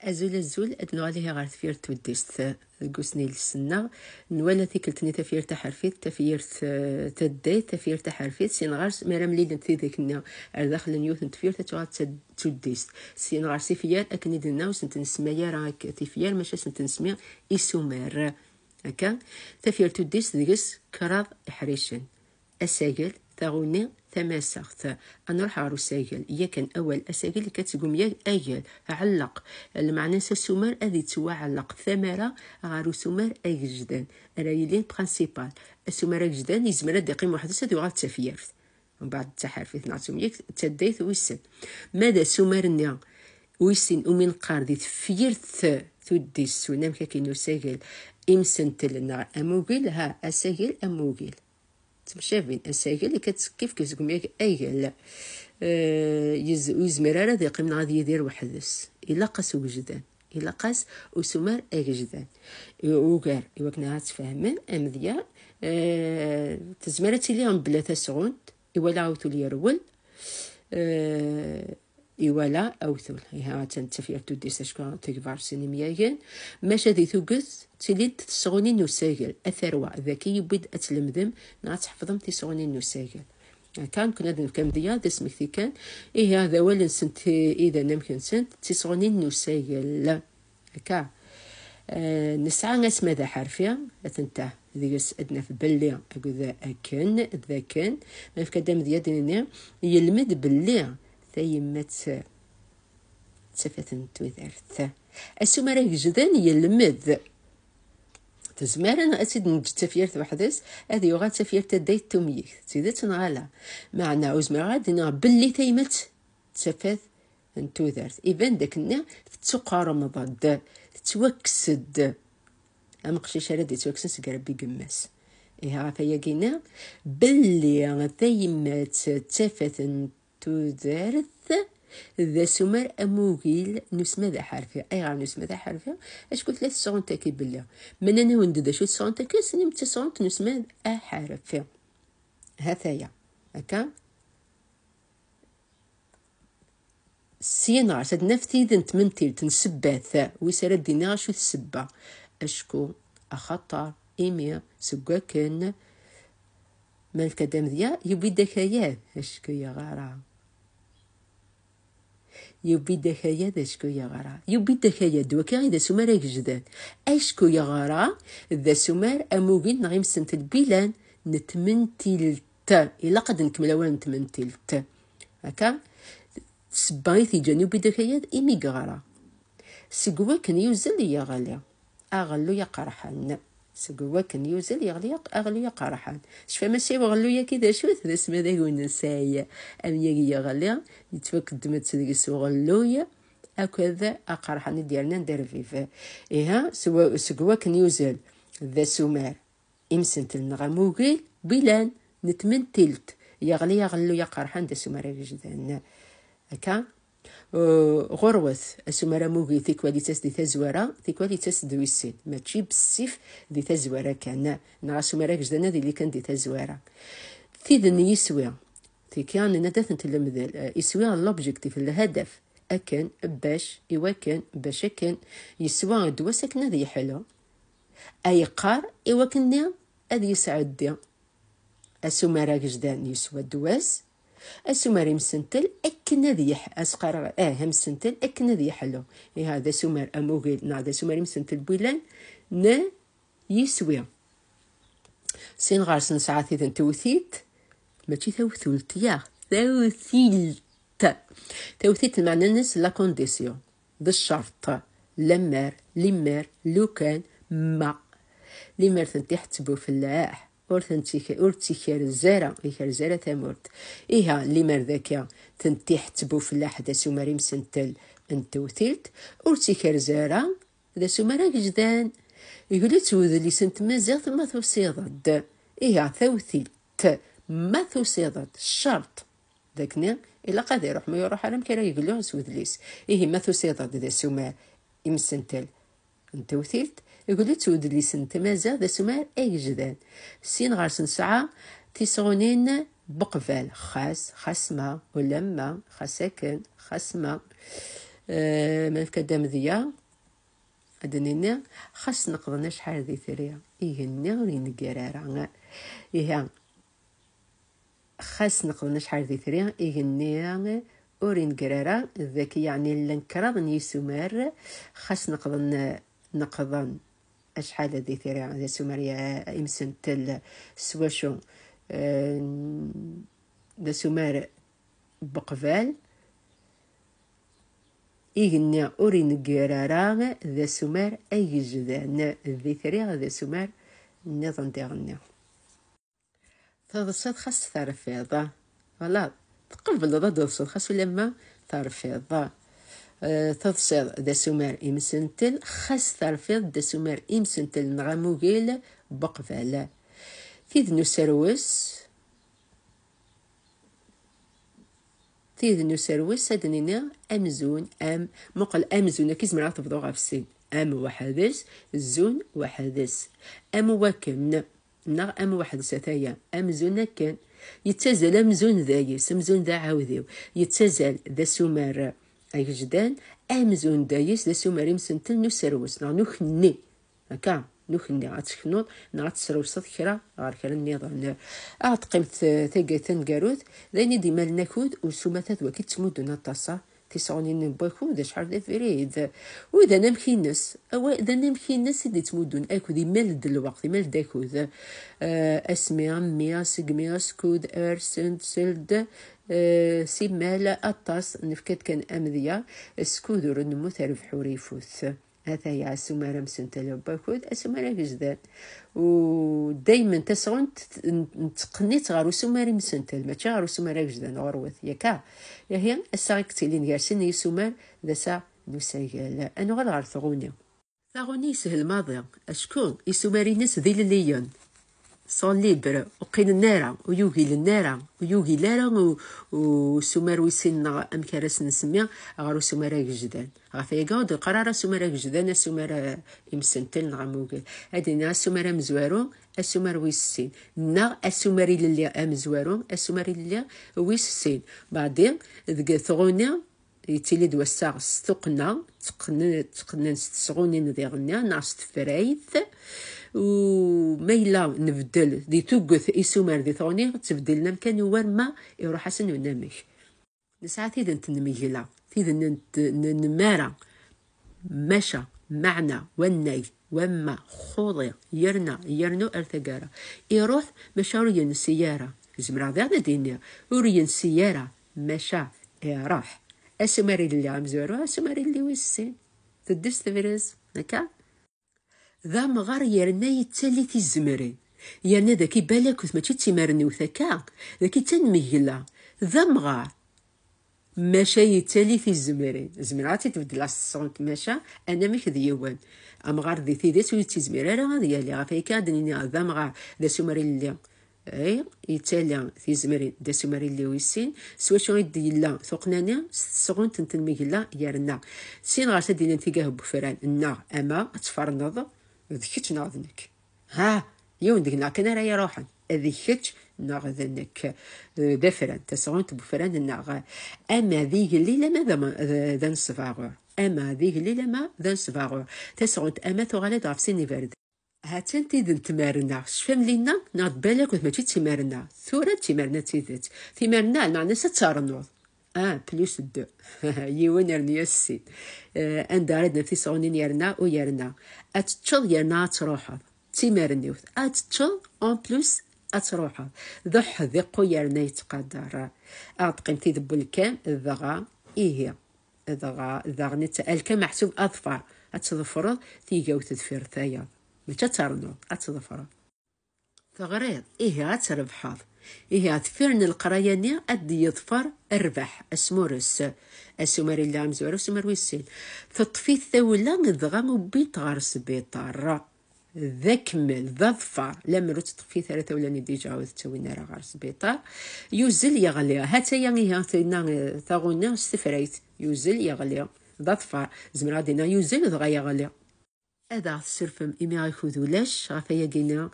أزول أدنو عليها غار تفير توديست قوسني للسنة نوالا تيكلتني تفير تحرفيت تفير تديت تفير تحرفيت سين غارس مرام ليلة تيديكنا داخل نيوث تفير تتوغا توديست سين غار سيفيار أكني دنا وسنت نسميا راك تفيار ماشا سنت نسميا إسومار هكا تفير توديست ديكس كراض إحريشن أساقل تغني تماسخت أنا نروح على الساقل يا كان أول أساقل اللي كتقوم يا أجل علق المعنى السومر أذي توا علق ثمرة غارو سومر أجدان رايلين برانسيبال السومر أجدان يزمر دقيم واحد سد وغاد تفيرت ومن بعد تحرفيت نعطيهم ياك تديت ويسن ماذا سومرنا ويسن ومن قاردي تفيرت تودي السونام كاكينو ساقل إمسنتلنا أموغيل ها أساقل أموغيل تمشافين الساقل اللي كيف كتقوم ياك ايقل يزمر راه ذي من غادي يدير وحدس الا قاس وجدان الا قاس وسمار اجدان وكار يوكنا تفهمن امذيا تزمرت ليهم بلا تسعود ولا عاوتو لي رول إيوالا أوثول ها تنتفير توديس أشكال تكبار سينميايين ماشا ذي ثوقت تليد تسغوني نساقل أثروة ذكي يبيد أتلمذم نعت حفظم تسغوني نساقل كان كنا كم ديال اسمك ذي كان إيه هذا ولا سنت إذا نمكن سنت تسغوني نساقل هكا نسعى ناس ماذا حرفيا أتنتا ذيس أدنا في بلي أقول ذا كان ما في كدام ذيادنا يلمد بلي ثيمت تفاتن توذرت السمرة جدان يلمد تزمارنا أسيد نجد تفيرت بحدث هذه يغاد تفيرت دايت توميك تيدت نغالا معنى عوزما غادنا بلي ثيمت تفات توذرت إذن داكنا تسقى مضاد تتوكسد أمقشي ردي توكسد سقربي قماس إيها فياقينا بلي ثيمت تفات تودرث ذا سمر أموغيل نسمى ذا حرفة أي غير نسمى ذا حرفة أش قلت ثلاث صغن تاكي بالله من أنا وندد شو صغن تاكي سنم تصغن نسمى ذا حرفة هثايا هكا سينا عشان نفتي ذا نتمنتي تنسبات ويسار الدينا شو السبة أشكو أخطر إيميا سقاكن مالك دام ذيا يبي دكايات أشكو يا غارة يبي دكايات أشكو يا غارة يبي دكايات دوكا إذا سمر جداد أشكو يا غارة إذا سمر أموغين نغيم سنة البيلان نتمنتيلتا إلا قد نكمل أولا نتمنتيلتا هكا سبايثي جاني يبي دكايات إيمي غارة سقوا كان يوزل يا غالية أغلو يا قرحان سقوا كان يوزل يغليق أغلو يا قرحان شفا ماشي وغلو يا كذا شو ذا اسمه ذا يقول نسايا أم يا غليا يتفقد تدقس وغلو يا أكذا أقرحان ديالنا ندير فيفا إيها سقوا كان يوزل ذا سمار إمسنت النغموغيل بلان نتمنتلت يغلي يغلو يا قرحان ذا سمار جدان هكا غروث السمرة موغي ذي كواليتاس دي تزوارة ذي كواليتاس دويسين ما تجيب السيف دي تزوارة كان نغا سمرة جدنا ذي اللي كان دي تزوارة ذي ذني يسوي ذي كان نداثن تلمذل يسوي اللوبجيكتيف الهدف أكن باش إواكن باش أكن يسوي دواسك ذي حلو أي قار إواكن أذي يسعد دي السمرة جدان يسوي دواس السمر مسنتل أكن ذي أسقر هم سنتل أكن ذي حلو هذا سمر أموغيل نعذا سمر مسنتل بولان نا يسوي سين غارسن ساعات إذا توثيت ماشي توثلت يا توثيت المعنى الناس لا كونديسيون ذا الشرط لمر لو كان ما لمر تنتيح تبو فلاح أورتي خير الزارة تمورت إيها اللي مرذاكا تنتيح تبو فلاح دا سوماري مسنتل انتوثيلت أورتي خير زارة دا سومارا جدان يقولي تسوذ اللي سنت مازال ما توصيضد إيها توثيلت ما توصيضد الشرط ذاكنا إلا قادر يروح ما يروح على مكان يقولوا سوذ ليس إيه ما توصيضد دا سومار مسنتل انتوثيلت يقول لي تود لي سنت مازال ذا سمار أي جدان سين غار سنسعة تيسغونين بقفال خاس خاسما ولما خاسكن خاسما ما كدام ذيا أدنينا خاص نقضنا شحال ذي ثريا إيهنا ورين قرارا إيها خاص نقضنا شحال ذي ثريا إيهنا ورين قرارا ذاك يعني لنكرض نيسومار خاص نقضن أشحال ذي ثريا ذا سوماريا إمسن تل سواشو ذا سومار بقبال إيغنى أورين قرارا ذا سومار أي جدان ذي ثريا ذا سومار نظن ديغنى تضصد خاص ترفيض ولا تقبل ذا تضصد خاص لما ترفيض تضصد ذا سومار إمسنتل خاص ترفيض ذا سومار إمسنتل نغموغيل بقبال تيذ نسروس أدنينا أمزون مقل أمزون كيز مرات تفضو غافسين وحدث الزون وحدث واكن نغ وحدث ثايا أمزون كان يتزال أمزون ذايس أمزون ذا عاوذيو يتزال ذا سومار أي جدان أمزون دايس ذا سومار يمسنتل نسروس نخني هكا نخني غاتشكنوض غاتسروسط كرا غار كرا النظام قيمت ثاقيتن قاروث ذاني ديما النكود وسوماتات وكي تمودنا الطاسة تيسعونين باكود شحال ذا فريد وإذا نمكينس إذا نمكينس إذا تمودون أكو دي مال الوقت مال داكود أسميا ميا سقميا سكود سند سلد سيمال الطاس نفكت كان أمذيا سكود نمو ثالف حوريفوث هذا يا سومارا مسنتلو باكود اسومارا جزدان ودايما تسعون تقنيت غارو سوماري مسنتل ماشي غارو سومارا جزدان غروث ياكا يا هي السايكتي اللي نقارسين يسومار ذا سا نسايل انا غير غار ثغوني سهل ماضي اشكون يسوماري ناس ذي الليون صون ليبر وقين النارا ويوغي للنارا ويوغي لارا وسومار ويسين أمكارس نسميا غارو سومارا جدان غافيا قاود القرار سومارا جدان سومارا يمسنتل نغموغل هادينا السومارا مزوارو السومار ويسين نا السوماري للي أمزوارو السوماري للي ويسين بعدين ذقا ثغونا يتيلي دوا الساغ ستقنا تقنا ستسغوني نذيغنا ناس تفرايث وميلا نبدل دي توقف إسومار دي ثوني تبدلنا مكان ورما يروح حسن ونمش نسعى تيدن تنميجلا تيدن نمارا مشى معنى وني وما خوضي يرنو ارتقارا يروح مشاوريا السيارة زمرا ذا دينيا وريا السيارة مشى يروح أسماري اللي عم زورو أسماري اللي ويسين تدس تفرز نكا ذا مغار يرنا يتسالي تيزمرين يرنا ذاكي بالك ماشي تيمرني وثكا ذاكي تنميلا ذا مغار ماشا يتسالي تيزمرين زمراتي تبدل الصوت ماشا انا مش ديوان امغار ذي ثيدس ويتيزمر راه هذه اللي غافيكا دنيا ذا مغار ذا سمري اللي اي يتالي في زمرين دا سمري اللي ويسين سوا شو يدي لا ثقنانا سغون تنتنميلا يرنا سين غاسا دينا نتيقاه بفران النا اما تفرنض ذكيت ناضنك ها يوم دينا كنا رايا روحا ذكيت ناغذنك دفران تسغون بفران الناغ اما ذيك الليله ماذا ذا نصفاغور اما ذيك الليله ما ذا نصفاغور تسغون اما ثغالي ضعف سيني فرد هاتن تيدن تمارنا شفم لينا ناض بالك وثماشي تمارنا ثورة تمارنا تيدت تمارنا معنى ستارنوض بلوس دو يوان يرني السين اندارد نفسي صونين يرنا ويرنا اتشل يرنا تروحض تمارنيوث اتشل اون بلوس اتروحض ضح ذقو يرنا يتقدر اعتقم تيدبو الكام الضغا ايه ضغا نتألك محسوب اظفر اتظفرض تيجاو تدفير ثايا متى ترنو أتظفر ثغريض إيه أتربحض إيه أتفرن القراياني أدي يظفر أربح أسمورس أسمر اللي عمزور أسمر ويسين تطفي الثولة نضغم وبيت غارس بيطار ذا كمل ذا ظفر لما تطفي ثلاثة ولا ندي جاوز تسوي نارا غارس بيطار يوزل يغليها هاتا يعني هاتا ثغونا استفريت يوزل يغليها ذا ظفر زمرا يوزل ذغا يغليها هذا السرفم إمي غيخوذو لاش غافيا قينا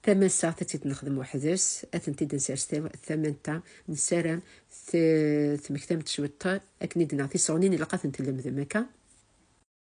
ثمان ساعات تنخدم وحدس أثنتي نسرس ثمان تاع نسرم ثمكتم تشوت أكني دنا في صونين لقات نتلم ذمكا